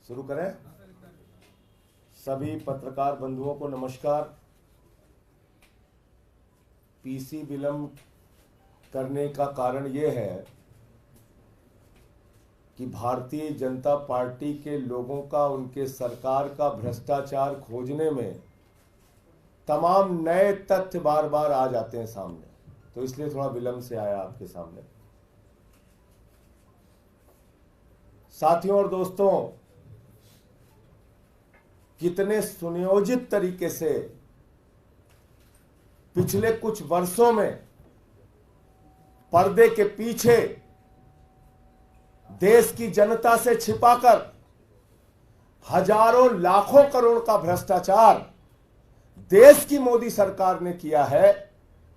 शुरू करें। सभी पत्रकार बंधुओं को नमस्कार। पीसी विलंब करने का कारण यह है कि भारतीय जनता पार्टी के लोगों का उनके सरकार का भ्रष्टाचार खोजने में तमाम नए तथ्य बार बार आ जाते हैं सामने, तो इसलिए थोड़ा विलंब से आया आपके सामने। साथियों और दोस्तों, कितने सुनियोजित तरीके से पिछले कुछ वर्षों में पर्दे के पीछे देश की जनता से छिपाकर हजारों लाखों करोड़ का भ्रष्टाचार देश की मोदी सरकार ने किया है,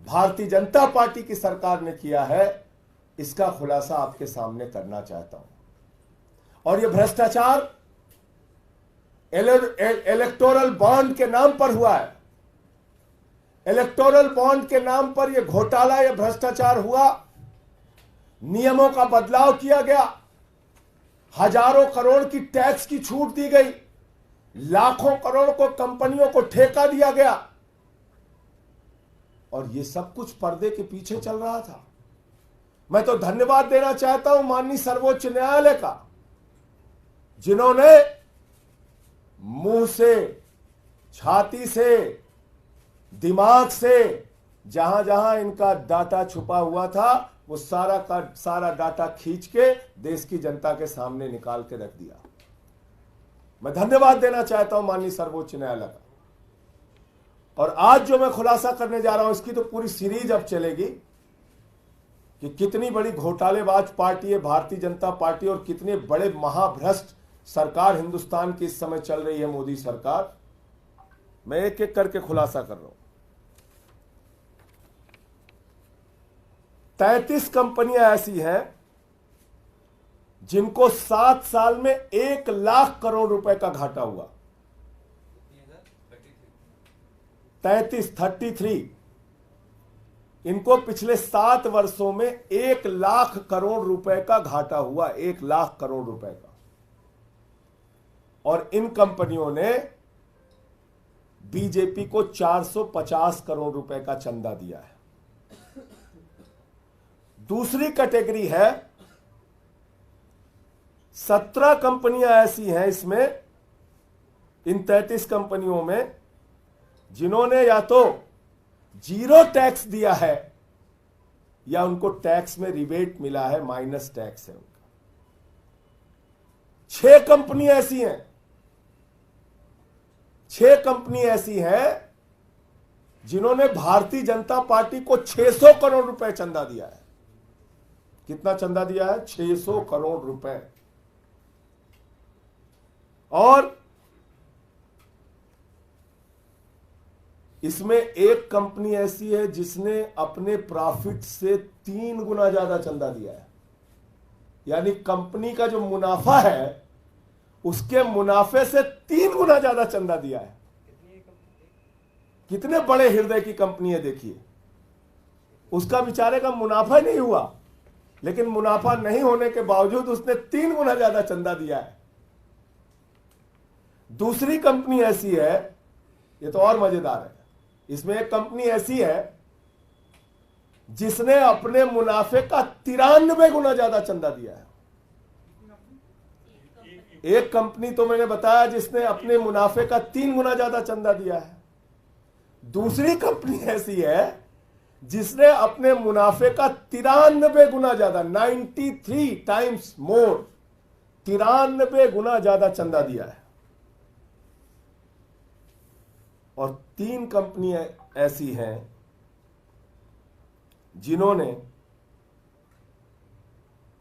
भारतीय जनता पार्टी की सरकार ने किया है, इसका खुलासा आपके सामने करना चाहता हूं। और यह भ्रष्टाचार इलेक्टोरल बॉन्ड के नाम पर हुआ है। इलेक्टोरल बॉन्ड के नाम पर यह घोटाला, यह भ्रष्टाचार हुआ। नियमों का बदलाव किया गया, हजारों करोड़ की टैक्स की छूट दी गई, लाखों करोड़ को कंपनियों को ठेका दिया गया, और यह सब कुछ पर्दे के पीछे चल रहा था। मैं तो धन्यवाद देना चाहता हूं माननीय सर्वोच्च न्यायालय का, जिन्होंने मुंह से, छाती से, दिमाग से जहां जहां इनका डाटा छुपा हुआ था वो सारा का सारा डाटा खींच के देश की जनता के सामने निकाल के रख दिया। मैं धन्यवाद देना चाहता हूं माननीय सर्वोच्च न्यायालय का। और आज जो मैं खुलासा करने जा रहा हूं, इसकी तो पूरी सीरीज अब चलेगी कि कितनी बड़ी घोटालेबाज पार्टी है भारतीय जनता पार्टी और कितने बड़े महाभ्रष्ट सरकार हिंदुस्तान की इस समय चल रही है मोदी सरकार। मैं एक एक करके खुलासा कर रहा हूं। 33 कंपनियां ऐसी हैं जिनको 7 साल में 1 लाख करोड़ रुपए का घाटा हुआ। 33 इनको पिछले 7 वर्षों में 1 लाख करोड़ रुपए का घाटा हुआ, 1 लाख करोड़ रुपए का। और इन कंपनियों ने बीजेपी को 450 करोड़ रुपए का चंदा दिया है। दूसरी कैटेगरी है, 17 कंपनियां ऐसी हैं इसमें, इन 33 कंपनियों में, जिन्होंने या तो जीरो टैक्स दिया है या उनको टैक्स में रिबेट मिला है, माइनस टैक्स है उनका। 6 कंपनी ऐसी हैं, 6 कंपनी ऐसी हैं जिन्होंने भारतीय जनता पार्टी को 600 करोड़ रुपए चंदा दिया है। कितना चंदा दिया है? 600 करोड़ रुपए। और इसमें एक कंपनी ऐसी है जिसने अपने प्रॉफिट से 3 गुना ज्यादा चंदा दिया है। यानी कंपनी का जो मुनाफा है उसके मुनाफे से 3 गुना ज्यादा चंदा दिया है। कितने बड़े हृदय की कंपनी है देखिए। उसका बेचारे का मुनाफा नहीं हुआ, लेकिन मुनाफा नहीं होने के बावजूद उसने 3 गुना ज्यादा चंदा दिया है। दूसरी कंपनी ऐसी है, ये तो और मजेदार है, इसमें एक कंपनी ऐसी है जिसने अपने मुनाफे का 93 गुना ज्यादा चंदा दिया है। एक कंपनी तो मैंने बताया जिसने अपने मुनाफे का 3 गुना ज्यादा चंदा दिया है। दूसरी कंपनी ऐसी है जिसने अपने मुनाफे का 93 गुना ज्यादा, 93 टाइम्स मोर, 93 गुना ज्यादा चंदा दिया है। और 3 कंपनियां ऐसी हैं जिन्होंने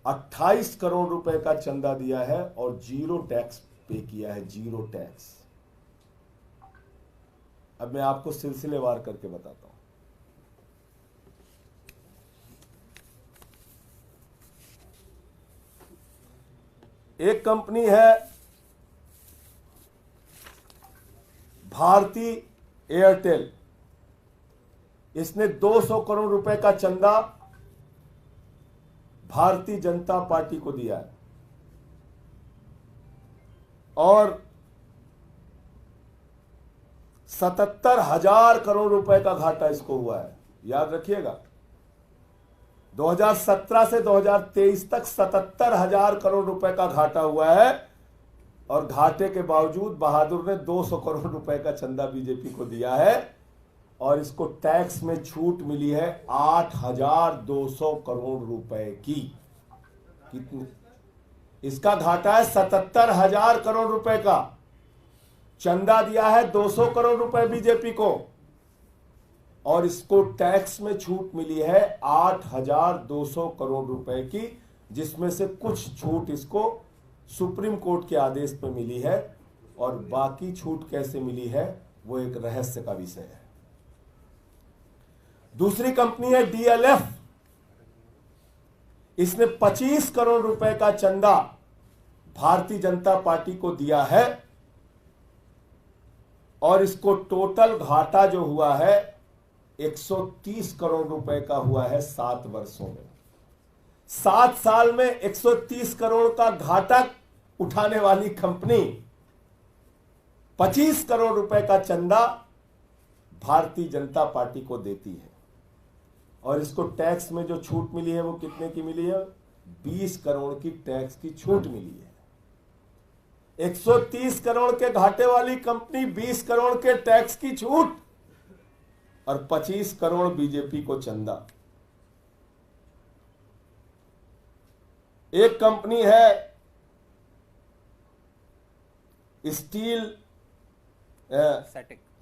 28 करोड़ रुपए का चंदा दिया है और जीरो टैक्स पे किया है, जीरो टैक्स। अब मैं आपको सिलसिलेवार करके बताता हूं। एक कंपनी है भारती एयरटेल, इसने 200 करोड़ रुपए का चंदा भारतीय जनता पार्टी को दिया है। और 77,000 करोड़ रुपए का घाटा इसको हुआ है। याद रखिएगा, 2017 से 2023 तक 77,000 करोड़ रुपए का घाटा हुआ है, और घाटे के बावजूद बहादुर ने 200 करोड़ रुपए का चंदा बीजेपी को दिया है, और इसको टैक्स में छूट मिली है 8,200 करोड़ रुपए की। कितनी? इसका घाटा है 77,000 करोड़ रुपए का, चंदा दिया है 200 करोड़ रुपए बीजेपी को, और इसको टैक्स में छूट मिली है 8,200 करोड़ रुपए की, जिसमें से कुछ छूट इसको सुप्रीम कोर्ट के आदेश पर मिली है, और बाकी छूट कैसे मिली है वो एक रहस्य का विषय है। दूसरी कंपनी है DLF। इसने 25 करोड़ रुपए का चंदा भारतीय जनता पार्टी को दिया है, और इसको टोटल घाटा जो हुआ है 130 करोड़ रुपए का हुआ है 7 वर्षों में। 7 साल में 130 करोड़ का घाटा उठाने वाली कंपनी 25 करोड़ रुपए का चंदा भारतीय जनता पार्टी को देती है, और इसको टैक्स में जो छूट मिली है वो कितने की मिली है? 20 करोड़ की टैक्स की छूट मिली है। 130 करोड़ के घाटे वाली कंपनी 20 करोड़ के टैक्स की छूट, और 25 करोड़ बीजेपी को चंदा। एक कंपनी है Steel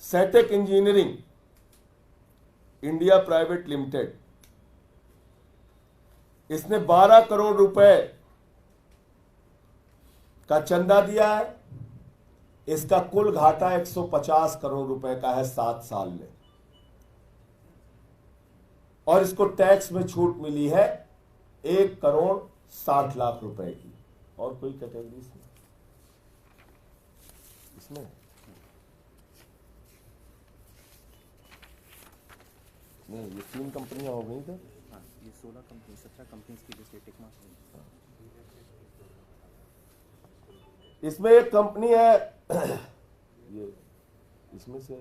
Satec Engineering India Private Limited. इसने 12 करोड़ रुपए का चंदा दिया है। इसका कुल घाटा 150 करोड़ रुपए का है 7 साल में, और इसको टैक्स में छूट मिली है 1 करोड़ 60 लाख रुपए की। और कोई कैटेगरी इसमें नहीं, ये 3 कंपनियां हो गई थे। हाँ, ये 16 कंपनी 17 कंपनीज की लिस्ट टिक मार्क। इसमें एक कंपनी है ये, इसमें से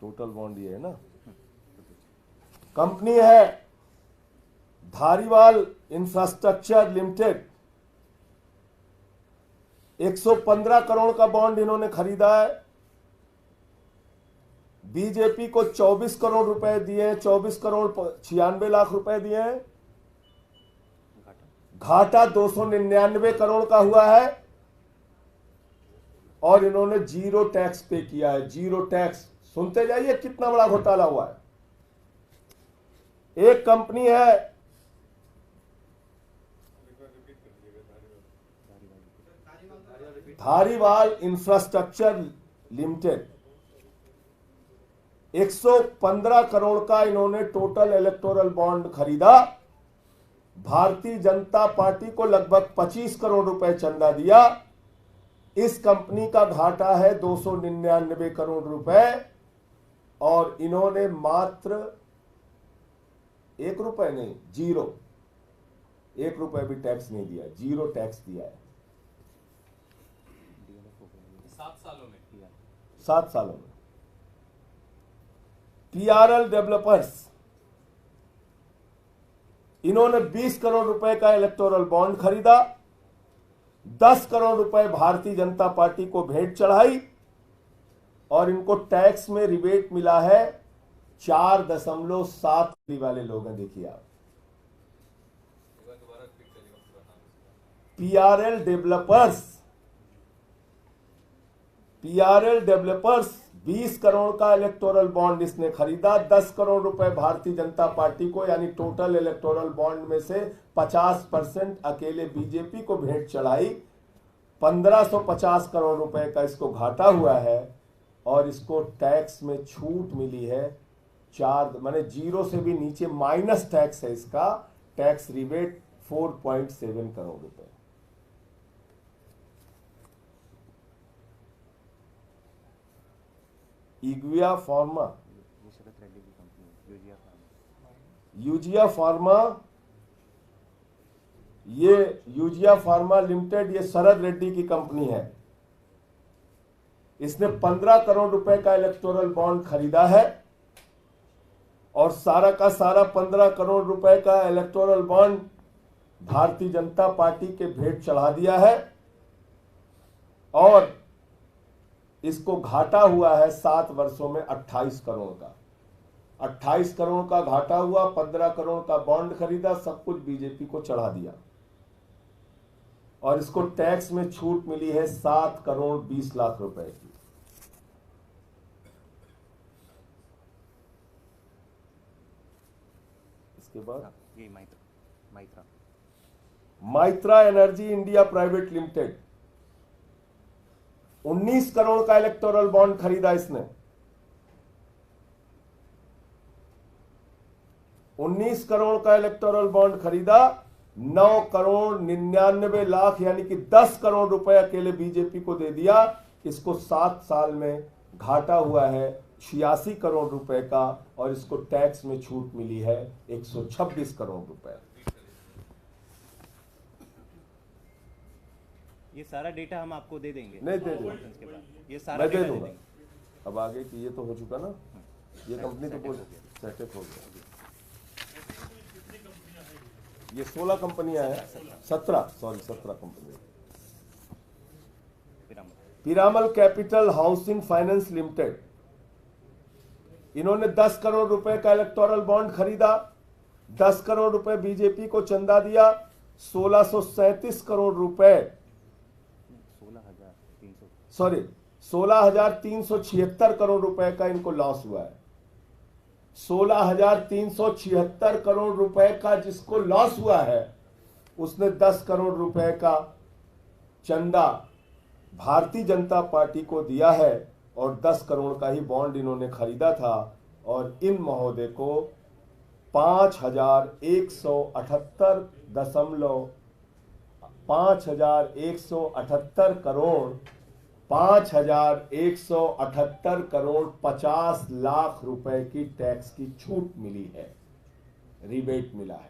टोटल बॉन्ड ये है ना, कंपनी है धारीवाल इंफ्रास्ट्रक्चर लिमिटेड। 115 करोड़ का बॉन्ड इन्होंने खरीदा है। बीजेपी को 24 करोड़ रुपए दिए, 24 करोड़ 96 लाख रुपए दिए हैं। घाटा 299 करोड़ का हुआ है, और इन्होंने 0 टैक्स पे किया है। 0 टैक्स, सुनते जाइए कितना बड़ा घोटाला हुआ है। एक कंपनी है धारीवाल इंफ्रास्ट्रक्चर लिमिटेड। 115 करोड़ का इन्होंने टोटल इलेक्टोरल बॉन्ड खरीदा। भारतीय जनता पार्टी को लगभग 25 करोड़ रुपए चंदा दिया। इस कंपनी का घाटा है 299 करोड़ रुपए, और इन्होंने मात्र 1 रुपए नहीं, 0, 1 रुपए भी टैक्स नहीं दिया, 0 टैक्स दिया है 7 सालों में। PRL डेवलपर्स, इन्होंने 20 करोड़ रुपए का इलेक्टोरल बॉन्ड खरीदा। 10 करोड़ रुपए भारतीय जनता पार्टी को भेंट चढ़ाई, और इनको टैक्स में रिबेट मिला है 4.7 वाले लोग हैं। देखिए आप, PRL डेवलपर्स 20 करोड़ का इलेक्टोरल बॉन्ड इसने खरीदा। 10 करोड़ रुपए भारतीय जनता पार्टी को, यानी टोटल इलेक्टोरल बॉन्ड में से 50% अकेले बीजेपी को भेंट चढ़ाई। 1550 करोड़ रुपए का इसको घाटा हुआ है, और इसको टैक्स में छूट मिली है 4, माने 0 से भी नीचे माइनस टैक्स है इसका। टैक्स रिबेट 4.7 करोड़ रुपए। यूजिया फार्मा, यूजिया फार्मा, ये यूजिया फार्मा लिमिटेड, ये शरद रेड्डी की कंपनी है। इसने 15 करोड़ रुपए का इलेक्टोरल बॉन्ड खरीदा है और सारा का सारा 15 करोड़ रुपए का electoral bond Bharatiya Janata party के भेंट चढ़ा दिया है और इसको घाटा हुआ है 7 वर्षों में 28 करोड़ का। 28 करोड़ का घाटा हुआ, 15 करोड़ का बॉन्ड खरीदा, सब कुछ बीजेपी को चढ़ा दिया और इसको टैक्स में छूट मिली है 7 करोड़ 20 लाख रुपए की। इसके बाद ये Maitra Maitra energy India Private limited 19 crore का इलेक्टोरल बॉन्ड खरीदा इसने। 19 करोड़ का इलेक्टोरल बॉन्ड खरीदा, 9 करोड़ 99 लाख यानी कि 10 करोड़ रुपए अकेले बीजेपी को दे दिया। इसको 7 साल में घाटा हुआ है 86 करोड़ रुपए का और इसको टैक्स में छूट मिली है 126 करोड़ रुपए। ये सारा डेटा हम आपको दे देंगे। नहीं दे दूंगा, के बाद ये सारा मैं दे डेटा दूंगा। देंगे। अब आगे की ये तो हो चुका ना, ये कंपनी तो पूरी सेटअप हो गया। ये 16 कंपनियां हैं, 17 company. Piramal capital housing finance limited, इन्होंने 10 करोड़ रुपए का इलेक्टोरल बॉन्ड खरीदा, 10 करोड़ रुपए बीजेपी को चंदा दिया, 1637 करोड़ रुपए 16,376 करोड़ रुपए का इनको लॉस हुआ है। 16,376 करोड़ रुपए का जिसको लॉस हुआ है उसने 10 करोड़ रुपए का चंदा भारतीय जनता पार्टी को दिया है और 10 करोड़ का ही बॉन्ड इन्होंने खरीदा था और इन महोदय को 5,178 करोड़ 50 लाख रुपए की टैक्स की छूट मिली है, रिबेट मिला है।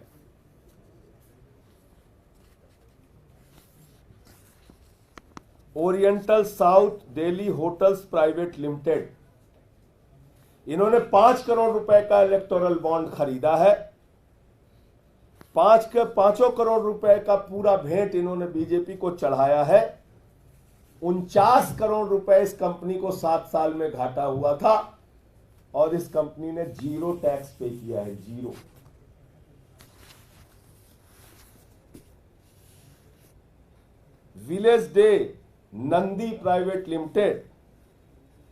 Oriental south Delhi hotels private limited, इन्होंने 5 करोड़ रुपए का इलेक्टोरल बॉन्ड खरीदा है। 5 करोड़ रुपए का पूरा भेंट इन्होंने बीजेपी को चढ़ाया है। 49 करोड़ रुपए इस कंपनी को 7 साल में घाटा हुआ था और इस कंपनी ने 0 टैक्स पे किया है, 0। Village day Nandi private limited,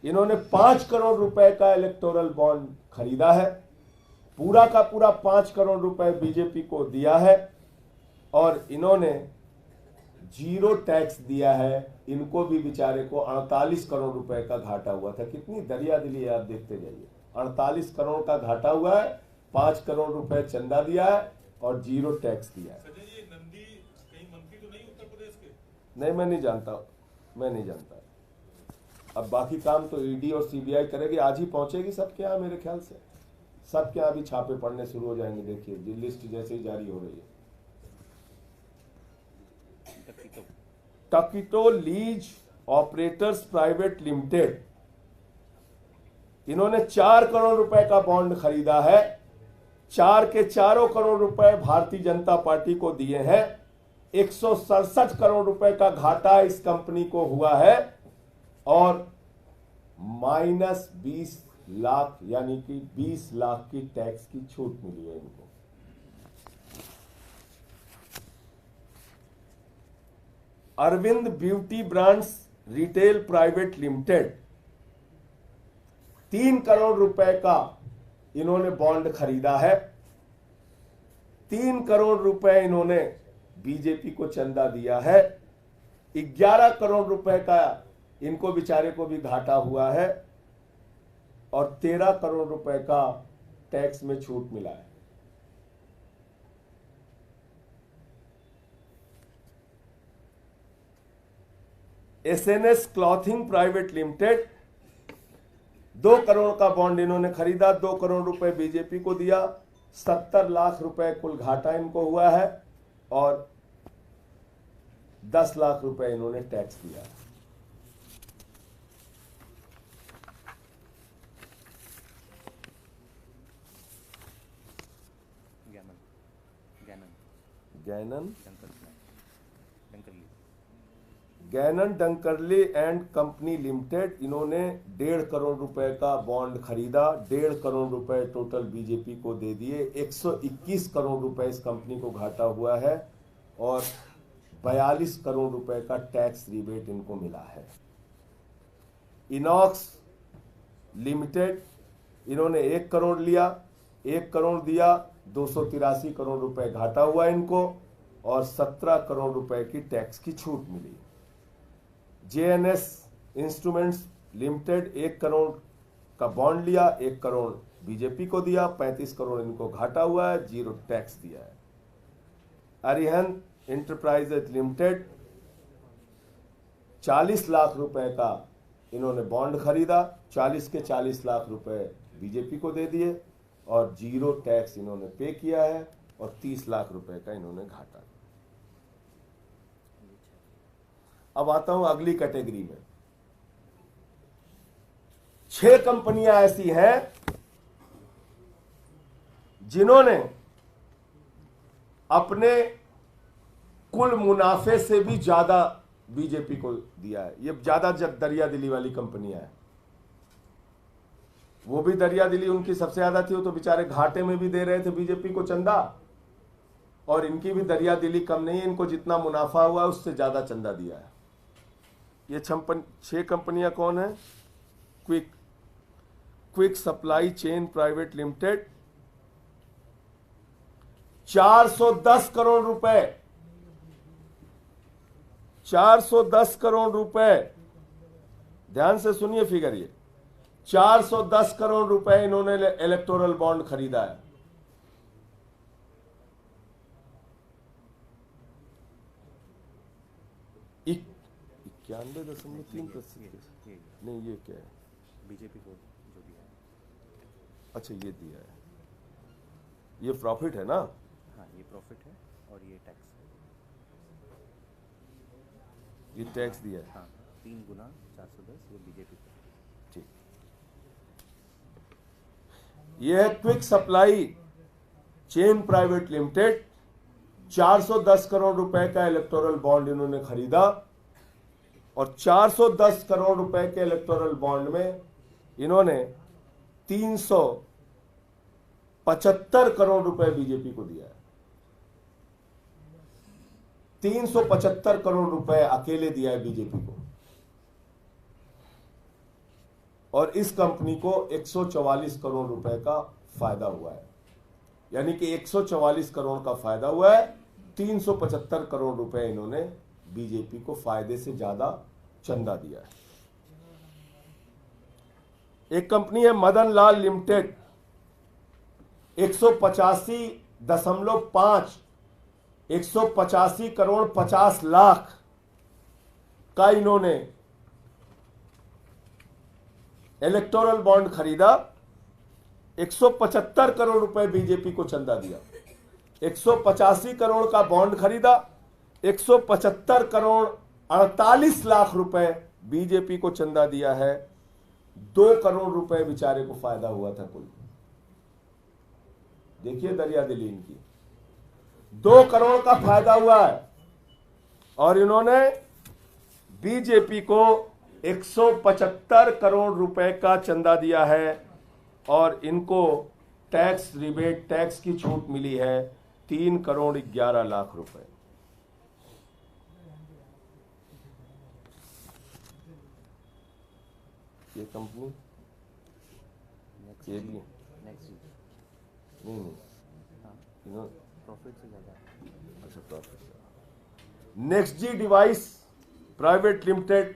इन्होंने 5 करोड़ रुपए का इलेक्टोरल बॉन्ड खरीदा है, पूरा का पूरा 5 करोड़ रुपए बीजेपी को दिया है और इन्होंने 0 टैक्स दिया है। इनको भी बेचारे को 48 करोड़ रुपए का घाटा हुआ था। कितनी दरियादिली है, आप देखते जाइए। 48 करोड़ का घाटा हुआ है, 5 करोड़ रुपए चंदा दिया है और 0 टैक्स दिया है। ये नंदी कहीं मंत्री तो नहीं उत्तर प्रदेश के? नहीं, मैं नहीं जानता। अब बाकी काम तो ईडी और सीबीआई करेगी, आज ही पहुंचेगी सबके यहाँ। मेरे ख्याल से सबके यहाँ भी छापे पड़ने शुरू हो जाएंगे। देखिए जी, लिस्ट जैसे ही जारी हो रही है। टकीटो लीज ऑपरेटर्स प्राइवेट लिमिटेड, इन्होंने 4 करोड़ रुपए का बॉन्ड खरीदा है। 4 के 4 करोड़ रुपए भारतीय जनता पार्टी को दिए हैं। 167 करोड़ रुपए का घाटा इस कंपनी को हुआ है और -20 लाख यानी कि 20 लाख की टैक्स की छूट मिली है इनको। Arvind beauty brands retail private limited, 3 crore रुपए का इन्होंने बॉन्ड खरीदा है। 3 करोड़ रुपए इन्होंने बीजेपी को चंदा दिया है। 11 करोड़ रुपए का इनको बेचारे को भी घाटा हुआ है और 13 करोड़ रुपए का टैक्स में छूट मिला है। SNS clothing private limited, 2 crore का बॉन्ड इन्होंने खरीदा, 2 करोड़ रुपए बीजेपी को दिया, 70 लाख रुपए कुल घाटा इनको हुआ है और 10 लाख रुपए इन्होंने टैक्स दिया। गैनन डंकरली एंड कंपनी लिमिटेड, इन्होंने 1.5 करोड़ रुपए का बॉन्ड खरीदा, 1.5 करोड़ रुपए टोटल बीजेपी को दे दिए, 121 करोड़ रुपए इस कंपनी को घाटा हुआ है और 42 करोड़ रुपए का टैक्स रिबेट इनको मिला है। इनॉक्स लिमिटेड, इन्होंने 1 करोड़ लिया, 1 करोड़ दिया, 283 करोड़ रुपए घाटा हुआ इनको और 17 करोड़ रुपए की टैक्स की छूट मिली। जेएनएस इंस्ट्रूमेंट्स लिमिटेड 1 करोड़ का बॉन्ड लिया, 1 करोड़ बीजेपी को दिया, 35 करोड़ इनको घाटा हुआ है, 0 टैक्स दिया है। अरिहंत इंटरप्राइजेज लिमिटेड 40 लाख रुपए का इन्होंने बॉन्ड खरीदा, 40 के 40 लाख रुपए बीजेपी को दे दिए और 0 टैक्स इन्होंने पे किया है और 30 लाख रुपए का इन्होंने घाटा। अब आता हूं अगली कैटेगरी में। 6 कंपनियां ऐसी हैं जिन्होंने अपने कुल मुनाफे से भी ज्यादा बीजेपी को दिया है। ये ज्यादा दरिया दिली वाली कंपनियां हैं। वो भी दरिया दिली उनकी सबसे ज्यादा थी, वो तो बेचारे घाटे में भी दे रहे थे बीजेपी को चंदा, और इनकी भी दरिया दिली कम नहीं है, इनको जितना मुनाफा हुआ उससे ज्यादा चंदा दिया है। ये 6 कंपनियां कौन है? Quick supply chain private limited 410 crore रुपए, 410 करोड़ रुपए, ध्यान से सुनिए फिगर, ये 410 करोड़ रुपए इन्होंने इलेक्टोरल बॉन्ड खरीदा है। $91.3। नहीं, ये क्या है? बीजेपी को जो दिया है। अच्छा, ये दिया है, ये प्रॉफिट है ना? हाँ, ये प्रॉफिट है और ये टैक्स है। ये टैक्स दिया है। हाँ, 3 गुना 410 ये बीजेपी को। ठीक, ये है quick supply chain private limited, 410 crore रुपए का इलेक्टोरल बॉन्ड इन्होंने खरीदा और 410 करोड़ रुपए के इलेक्टोरल बॉन्ड में इन्होंने 375 करोड़ रुपए बीजेपी को दिया है। 375 करोड़ रुपए अकेले दिया है बीजेपी को और इस कंपनी को 144 करोड़ रुपए का फायदा हुआ है। यानी कि 144 करोड़ का फायदा हुआ है, 375 करोड़ रुपए इन्होंने बीजेपी को फायदे से ज्यादा चंदा दिया है। एक कंपनी है मदन लाल लिमिटेड, 185 करोड़ 50 लाख का इन्होंने इलेक्टोरल बॉन्ड खरीदा, 175 करोड़ रुपए बीजेपी को चंदा दिया। 185 करोड़ का बॉन्ड खरीदा, 175 करोड़ 48 लाख रुपए बीजेपी को चंदा दिया है। 2 करोड़ रुपए बेचारे को फायदा हुआ था कुल। देखिए दरिया दिली इनकी, 2 करोड़ का फायदा हुआ है और इन्होंने बीजेपी को 175 करोड़ रुपए का चंदा दिया है और इनको टैक्स रिबेट, टैक्स की छूट मिली है 3 करोड़ 11 लाख रुपए। ये कंपनी ये भी नेक्स्ट नहीं, हाँ, प्रॉफिट से ज़्यादा। अच्छा, प्रॉफिट। नेक्स्ट जी डिवाइस प्राइवेट लिमिटेड,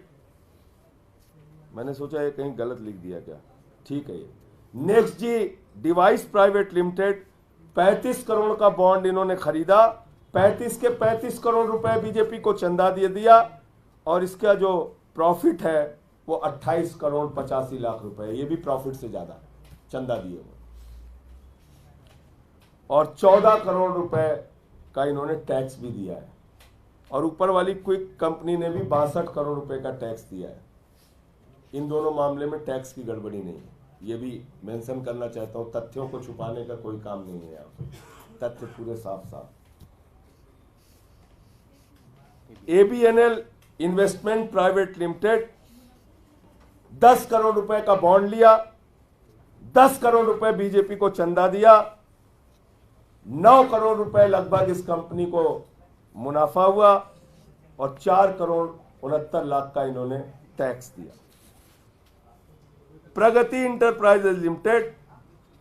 मैंने सोचा ये कहीं गलत लिख दिया क्या, ठीक है। ये नेक्स्ट जी डिवाइस प्राइवेट लिमिटेड 35 करोड़ का बॉन्ड इन्होंने खरीदा, 35 के 35 करोड़ रुपए बीजेपी को चंदा दे दिया और इसका जो प्रॉफिट है वो 28 करोड़ 85 लाख रुपए, ये भी प्रॉफिट से ज्यादा चंदा दिए हुए और 14 करोड़ रुपए का इन्होंने टैक्स भी दिया है और ऊपर वाली क्विक कंपनी ने भी 62 करोड़ रुपए का टैक्स दिया है। इन दोनों मामले में टैक्स की गड़बड़ी नहीं है, ये भी मेंशन करना चाहता हूं। तथ्यों को छुपाने का कोई काम नहीं है यहाँ पे, तथ्य पूरे साफ साफ। ABNL investment private limited 10 crore रुपए का बॉन्ड लिया, 10 करोड़ रुपए बीजेपी को चंदा दिया, 9 करोड़ रुपए लगभग इस कंपनी को मुनाफा हुआ और 4 करोड़ 69 लाख का इन्होंने टैक्स दिया। प्रगति इंटरप्राइजेज लिमिटेड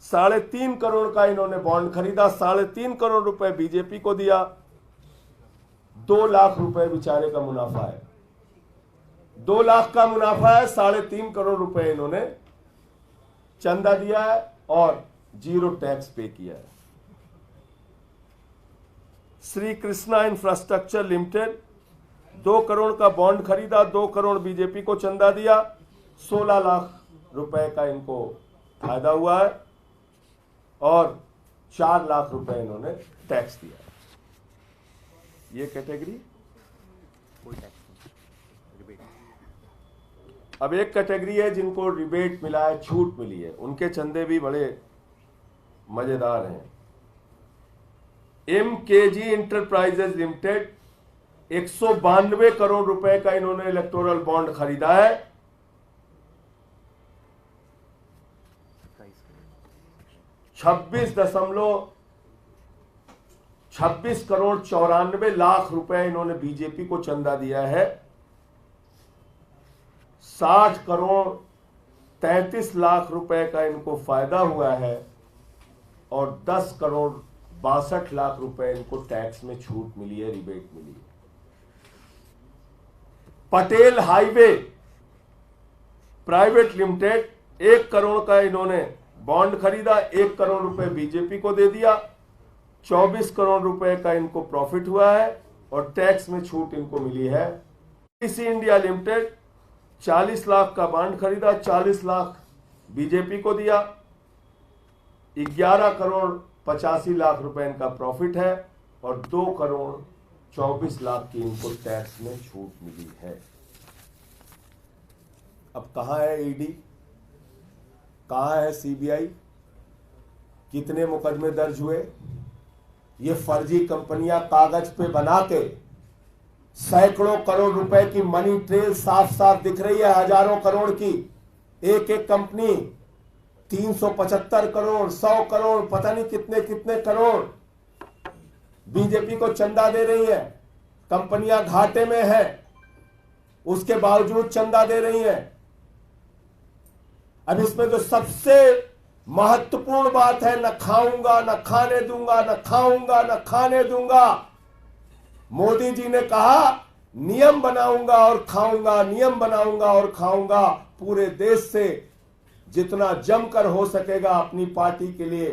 3.5 करोड़ का इन्होंने बॉन्ड खरीदा, 3.5 करोड़ रुपए बीजेपी को दिया, 2 लाख रुपए बेचारे का मुनाफा है। 2 लाख का मुनाफा है, 3.5 करोड़ रुपए इन्होंने चंदा दिया है और 0 टैक्स पे किया है। श्री कृष्णा इंफ्रास्ट्रक्चर लिमिटेड 2 करोड़ का बॉन्ड खरीदा, 2 करोड़ बीजेपी को चंदा दिया, 16 लाख रुपए का इनको फायदा हुआ है और 4 लाख रुपए इन्होंने टैक्स दिया है। ये कैटेगरी। कोई टैक्स नहीं, रिबेट। अब एक कैटेगरी है जिनको रिबेट मिला है, छूट मिली है, उनके चंदे भी बड़े मजेदार हैं। MKG इंटरप्राइजेज लिमिटेड 192 करोड़ रुपए का इन्होंने इलेक्टोरल बॉन्ड खरीदा है, 26 करोड़ 94 लाख रुपए इन्होंने बीजेपी को चंदा दिया है, 60 करोड़ 33 लाख रुपए का इनको फायदा हुआ है और 10 करोड़ 62 लाख रुपए इनको टैक्स में छूट मिली है, रिबेट मिली है। Patel highway private limited 1 crore का इन्होंने बॉन्ड खरीदा, 1 करोड़ रुपए बीजेपी को दे दिया, 24 करोड़ रुपए का इनको प्रॉफिट हुआ है और टैक्स में छूट इनको मिली है। पीसी इंडिया लिमिटेड 40 लाख का बॉन्ड खरीदा, 40 लाख बीजेपी को दिया, 11 करोड़ 85 लाख रुपए इनका प्रॉफिट है और 2 करोड़ 24 लाख की इनको टैक्स में छूट मिली है। अब कहां है ईडी, कहां है सीबीआई, कितने मुकदमे दर्ज हुए? ये फर्जी कंपनियां कागज पे बना के सैकड़ों करोड़ रुपए की मनी ट्रेल साफ साफ दिख रही है, हजारों करोड़ की एक एक कंपनी, 375 करोड़ 100 करोड़ पता नहीं कितने कितने करोड़ बीजेपी को चंदा दे रही है। कंपनियां घाटे में है, उसके बावजूद चंदा दे रही है। अब इसमें जो सबसे महत्वपूर्ण बात है, न खाऊंगा न खाने दूंगा, न खाऊंगा न खाने दूंगा। मोदी जी ने कहा नियम बनाऊंगा और खाऊंगा, नियम बनाऊंगा और खाऊंगा। पूरे देश से जितना जमकर हो सकेगा अपनी पार्टी के लिए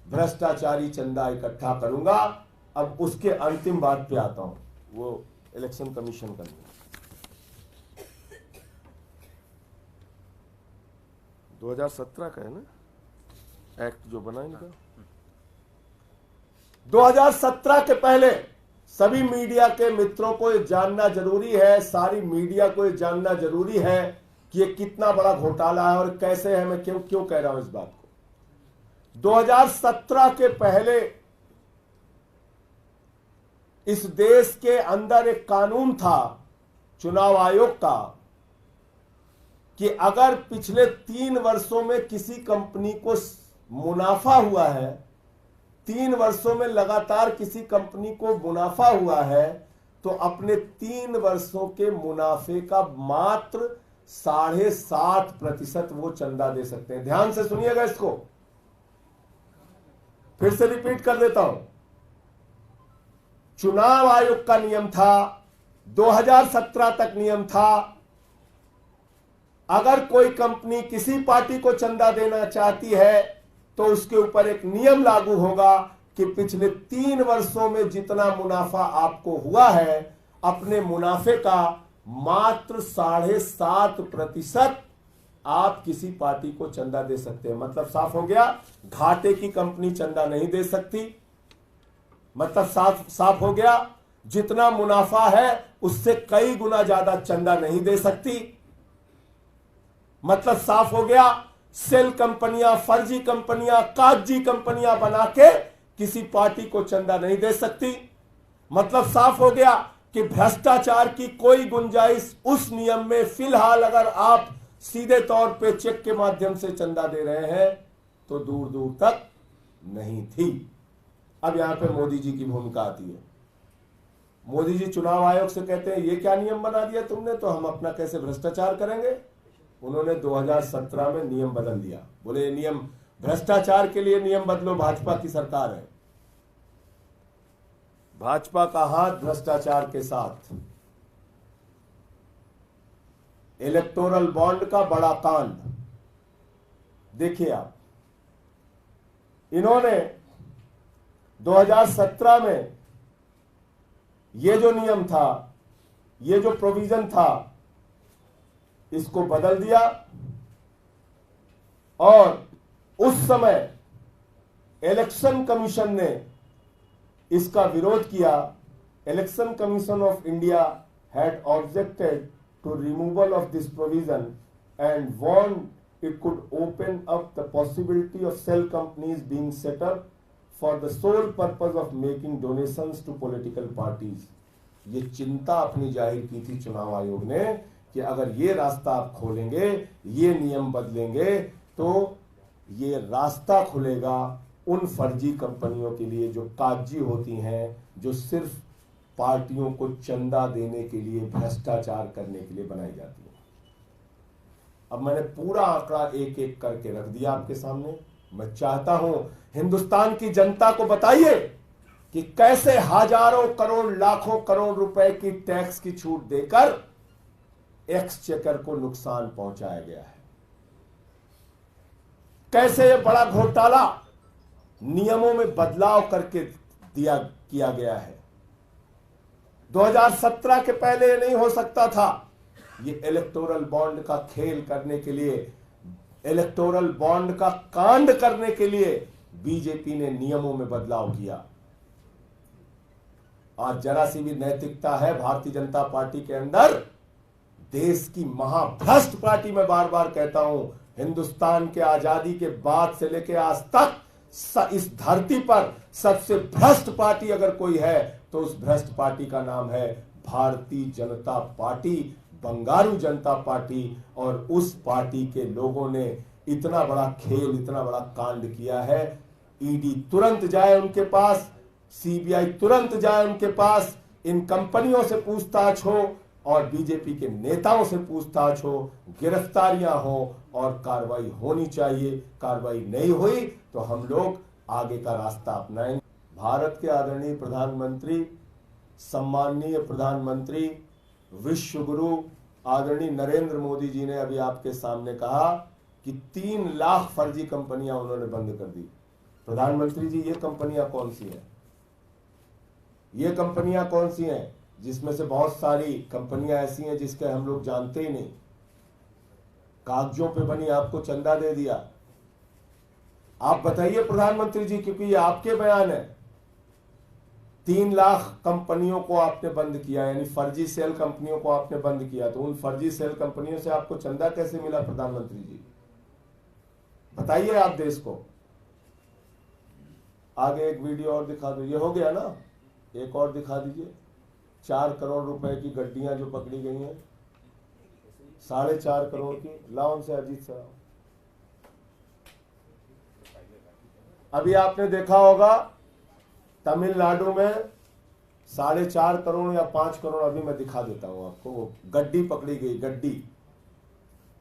भ्रष्टाचारी चंदा इकट्ठा करूंगा। अब उसके अंतिम बात पे आता हूं, वो इलेक्शन कमीशन का नियम 2017 का है ना, एक्ट जो बना इनका। 2017 के पहले सभी मीडिया के मित्रों को ये जानना जरूरी है, सारी मीडिया को ये जानना जरूरी है कि ये कितना बड़ा घोटाला है और कैसे है। मैं क्यों कह रहा हूं इस बात को। 2017 के पहले इस देश के अंदर एक कानून था चुनाव आयोग का कि अगर पिछले 3 वर्षों में किसी कंपनी को मुनाफा हुआ है, 3 वर्षों में लगातार किसी कंपनी को मुनाफा हुआ है, तो अपने 3 वर्षों के मुनाफे का मात्र 7.5% वो चंदा दे सकते हैं। ध्यान से सुनिएगा इसको, फिर से रिपीट कर देता हूं। चुनाव आयोग का नियम था, 2017 तक नियम था, अगर कोई कंपनी किसी पार्टी को चंदा देना चाहती है तो उसके ऊपर एक नियम लागू होगा कि पिछले 3 वर्षों में जितना मुनाफा आपको हुआ है, अपने मुनाफे का मात्र 7.5% आप किसी पार्टी को चंदा दे सकते हैं। मतलब साफ हो गया, घाटे की कंपनी चंदा नहीं दे सकती। मतलब साफ हो गया, जितना मुनाफा है उससे कई गुना ज्यादा चंदा नहीं दे सकती। मतलब साफ हो गया, सेल कंपनियां, फर्जी कंपनियां, कागजी कंपनियां बना के किसी पार्टी को चंदा नहीं दे सकती। मतलब साफ हो गया कि भ्रष्टाचार की कोई गुंजाइश उस नियम में फिलहाल अगर आप सीधे तौर पे चेक के माध्यम से चंदा दे रहे हैं तो दूर दूर तक नहीं थी। अब यहां पे मोदी जी की भूमिका आती है। मोदी जी चुनाव आयोग से कहते हैं ये क्या नियम बना दिया तुमने, तो हम अपना कैसे भ्रष्टाचार करेंगे। उन्होंने 2017 में नियम बदल दिया, बोले ये नियम भ्रष्टाचार के लिए नियम बदलो, भाजपा की सरकार है। भाजपा का हाथ भ्रष्टाचार के साथ। इलेक्टोरल बॉन्ड का बड़ा कांड देखिए आप, इन्होंने 2017 में ये जो नियम था, ये जो प्रोविजन था, इसको बदल दिया और उस समय इलेक्शन कमीशन ने इसका विरोध किया। Election commission of India had objected to removal of this provision and warned it could open up the possibility of shell companies being set up for the sole purpose of making donations to political parties. ये चिंता अपनी जाहिर की थी चुनाव आयोग ने कि अगर ये रास्ता आप खोलेंगे, ये नियम बदलेंगे, तो ये रास्ता खुलेगा उन फर्जी कंपनियों के लिए जो कागजी होती हैं, जो सिर्फ पार्टियों को चंदा देने के लिए, भ्रष्टाचार करने के लिए बनाई जाती है। अब मैंने पूरा आंकड़ा एक एक करके रख दिया आपके सामने। मैं चाहता हूं हिंदुस्तान की जनता को बताइए कि कैसे हजारों करोड़, लाखों करोड़ रुपए की टैक्स की छूट देकर एक्सचेकर को नुकसान पहुंचाया गया है। कैसे यह बड़ा घोटाला नियमों में बदलाव करके किया गया है। 2017 के पहले ये नहीं हो सकता था। ये इलेक्टोरल बॉन्ड का खेल करने के लिए, इलेक्टोरल बॉन्ड का कांड करने के लिए बीजेपी ने नियमों में बदलाव किया। आज जरा सी भी नैतिकता है भारतीय जनता पार्टी के अंदर, देश की महाभ्रष्ट पार्टी, मैं बार बार कहता हूं, हिंदुस्तान के आजादी के बाद से लेकर आज तक इस धरती पर सबसे भ्रष्ट पार्टी अगर कोई है तो उस भ्रष्ट पार्टी का नाम है भारतीय जनता पार्टी, बंगारू जनता पार्टी। और उस पार्टी के लोगों ने इतना बड़ा खेल, इतना बड़ा कांड किया है। ईडी तुरंत जाए उनके पास, सीबीआई तुरंत जाए उनके पास, इन कंपनियों से पूछताछ हो और बीजेपी के नेताओं से पूछताछ हो, गिरफ्तारियां हो और कार्रवाई होनी चाहिए। कार्रवाई नहीं हुई तो हम लोग आगे का रास्ता अपनाएंगे। भारत के आदरणीय प्रधानमंत्री, सम्माननीय प्रधानमंत्री, विश्व गुरु आदरणीय नरेंद्र मोदी जी ने अभी आपके सामने कहा कि 3 लाख फर्जी कंपनियां उन्होंने बंद कर दी। प्रधानमंत्री जी, ये कंपनियां कौन सी हैं? ये कंपनियां कौन सी हैं जिसमें से बहुत सारी कंपनियां ऐसी हैं जिसके हम लोग जानते ही नहीं, कागजों पे बनी, आपको चंदा दे दिया। आप बताइए प्रधानमंत्री जी, क्योंकि ये आपके बयान है। 3 लाख कंपनियों को आपने बंद किया, यानी फर्जी सेल कंपनियों को आपने बंद किया, तो उन फर्जी सेल कंपनियों से आपको चंदा कैसे मिला प्रधानमंत्री जी? बताइए आप देश को। आगे एक वीडियो और दिखा दो, ये हो गया ना, एक और दिखा दीजिए। 4 करोड़ रुपए की गड्डियां जो पकड़ी गई हैं, 4.5 करोड़ की। लाओ उनसे अजीत साहब। अभी आपने देखा होगा तमिलनाडु में 4.5 करोड़ या 5 करोड़, अभी मैं दिखा देता हूं आपको, वो गड्डी पकड़ी गई, गड्डी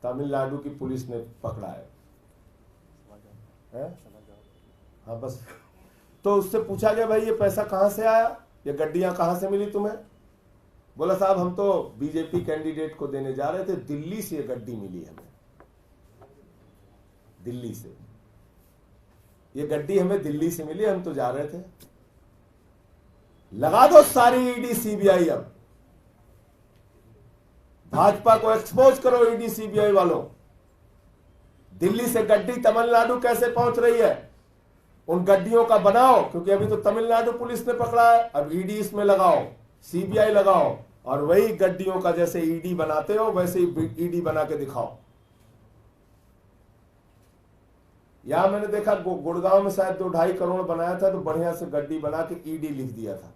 तमिलनाडु की पुलिस ने पकड़ा है? हाँ बस। तो उससे पूछा गया भाई ये पैसा कहां से आया, ये गड्डियां कहां से मिली तुम्हें? बोला साहब हम तो बीजेपी कैंडिडेट को देने जा रहे थे, दिल्ली से ये गड्डी मिली हमें, दिल्ली से ये गड्डी हमें दिल्ली से मिली, हम तो जा रहे थे। लगा दो सारी ईडी सीबीआई, अब भाजपा को एक्सपोज करो ईडी सीबीआई वालों। दिल्ली से गड्डी तमिलनाडु कैसे पहुंच रही है, उन गड्डियों का बनाओ, क्योंकि अभी तो तमिलनाडु पुलिस ने पकड़ा है, अब ईडी इसमें लगाओ, सीबीआई लगाओ, और वही गड्डियों का जैसे ईडी बनाते हो वैसे ही ईडी बना के दिखाओ। यहां मैंने देखा गुड़गांव में शायद 2-2.5 करोड़ बनाया था, तो बढ़िया से गड्डी बना के ईडी लिख दिया था,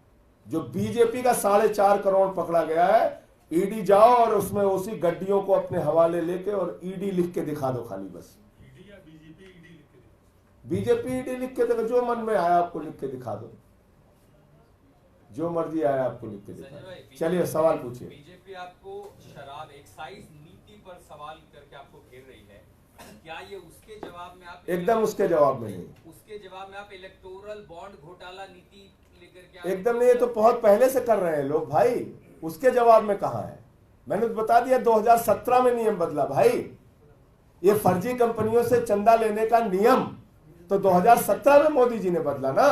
जो बीजेपी का 4.5 करोड़ पकड़ा गया है, ईडी जाओ और उसमें उसी गड्डियों को अपने हवाले लेके और ईडी लिख के दिखा दो खाली बस। ईडी या बीजेपी ईडी लिख के दे। बीजेपी ईडी लिख के देखो, जो मन में आया आपको लिख के दिखा दो, जो मर्जी आया आपको लिख के दिखा दो। चलिए सवाल पूछिए। बीजेपी आपको शराब एक्साइज नीति पर सवाल करके आपको घेर रही है, क्या ये उसके जवाब में आप एकदम उसके जवाब में नहीं, उसके जवाब में आप इलेक्टोरल बॉन्ड घोटाला नीति लेकर के एकदम नहीं। ये तो बहुत पहले से कर रहे हैं लोग भाई, उसके जवाब में कहां है? मैंने तो बता दिया 2017 में नियम बदला भाई। ये फर्जी कंपनियों से चंदा लेने का नियम तो 2017 में मोदी जी ने बदला ना।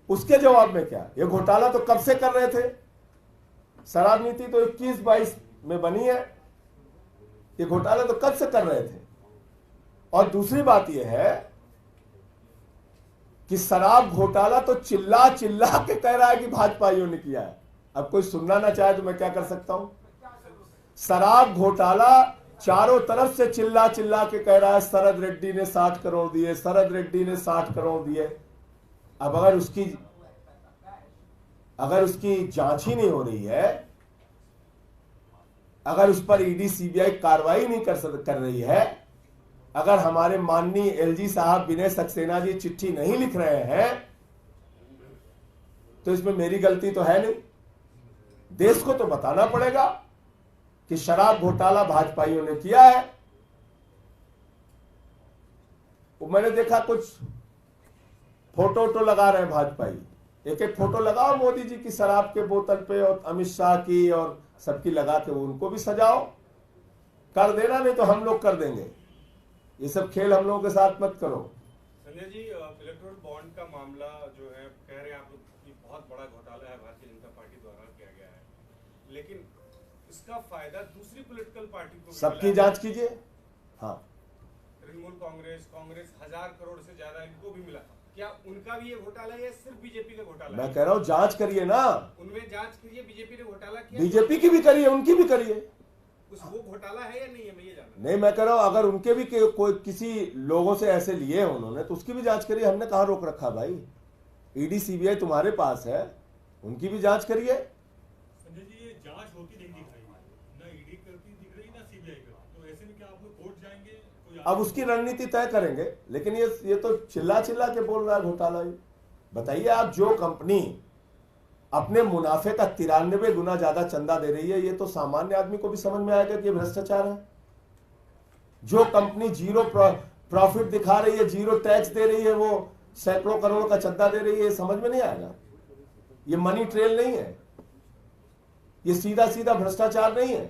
उसके जवाब में क्या? ये घोटाला तो कब से कर रहे थे? शराब नीति तो 21-22 में बनी है, ये घोटाला तो कब से कर रहे थे। और दूसरी बात यह है कि शराब घोटाला तो चिल्ला चिल्ला के कह रहा है कि भाजपाइयों ने किया है। अब कोई सुनना ना चाहे तो मैं क्या कर सकता हूं? शराब घोटाला चारों तरफ से चिल्ला चिल्ला के कह रहा है शरद रेड्डी ने 60 करोड़ दिए, शरद रेड्डी ने 60 करोड़ दिए। अब अगर उसकी जांच ही नहीं हो रही है, अगर उस पर ईडी सीबीआई कार्रवाई नहीं कर रही है, अगर हमारे माननीय एलजी साहब विनय सक्सेना जी चिट्ठी नहीं लिख रहे हैं, तो इसमें मेरी गलती तो है नहीं। देश को तो बताना पड़ेगा कि शराब घोटाला भाजपाइयों ने किया है। वो मैंने देखा कुछ फोटो लगा रहे हैं भाजपाई, एक एक फोटो लगाओ मोदी जी की शराब के बोतल पे और अमित शाह की और सबकी लगा के उनको भी सजाओ, कर देना, नहीं तो हम लोग कर देंगे। ये सब खेल हम लोगों के साथ मत करो। संजय जी, इलेक्टोरल बॉन्ड का मामला जो है, कह रहे हैं आप लोग कि बहुत बड़ा घोटाला है, भारतीय जनता पार्टी द्वारा किया गया है, लेकिन इसका फायदा दूसरी पॉलिटिकल पार्टी को सबकी जांच कीजिए। हाँ, तृणमूल कांग्रेस 1000 करोड़ से ज्यादा इनको भी मिला। क्या उनका भी ये घोटाला है या सिर्फ बीजेपी का घोटाला है? मैं कह रहा हूं जांच करिए ना, उनमें जांच कीजिए। बीजेपी ने घोटाला किया, बीजेपी की भी करिए, उनकी भी करिए। वो घोटाला है या नहीं है, मैं ये जानना। नहीं, मैं कह रहा हूं अगर उनके भी कोई किसी लोगों से ऐसे लिए उन्होंने, तो उसकी भी जांच करिए। हमने कहां रोक रखा भाई? ईडी सीबीआई तुम्हारे पास है, उनकी भी जांच करिए। संजय जी, ये जांच होती नहीं दिख रही, ना ईडी करती दिख रही ना सीबीआई करती, तो ऐसे में क्या आप लोग कोर्ट जाएंगे? कोई अब उसकी रणनीति तय करेंगे, लेकिन ये तो चिल्ला चिल्ला के बोल रहा है घोटाला। बताइए आप, जो कंपनी अपने मुनाफे का 93 गुना ज्यादा चंदा दे रही है, ये तो सामान्य आदमी को भी समझ में आएगा कि ये भ्रष्टाचार है। जो कंपनी जीरो प्रॉफिट दिखा रही है, जीरो टैक्स दे रही है, वो सैकड़ों करोड़ का चंदा दे रही है, समझ में नहीं आएगा। ये मनी ट्रेल नहीं है, ये सीधा सीधा भ्रष्टाचार नहीं है।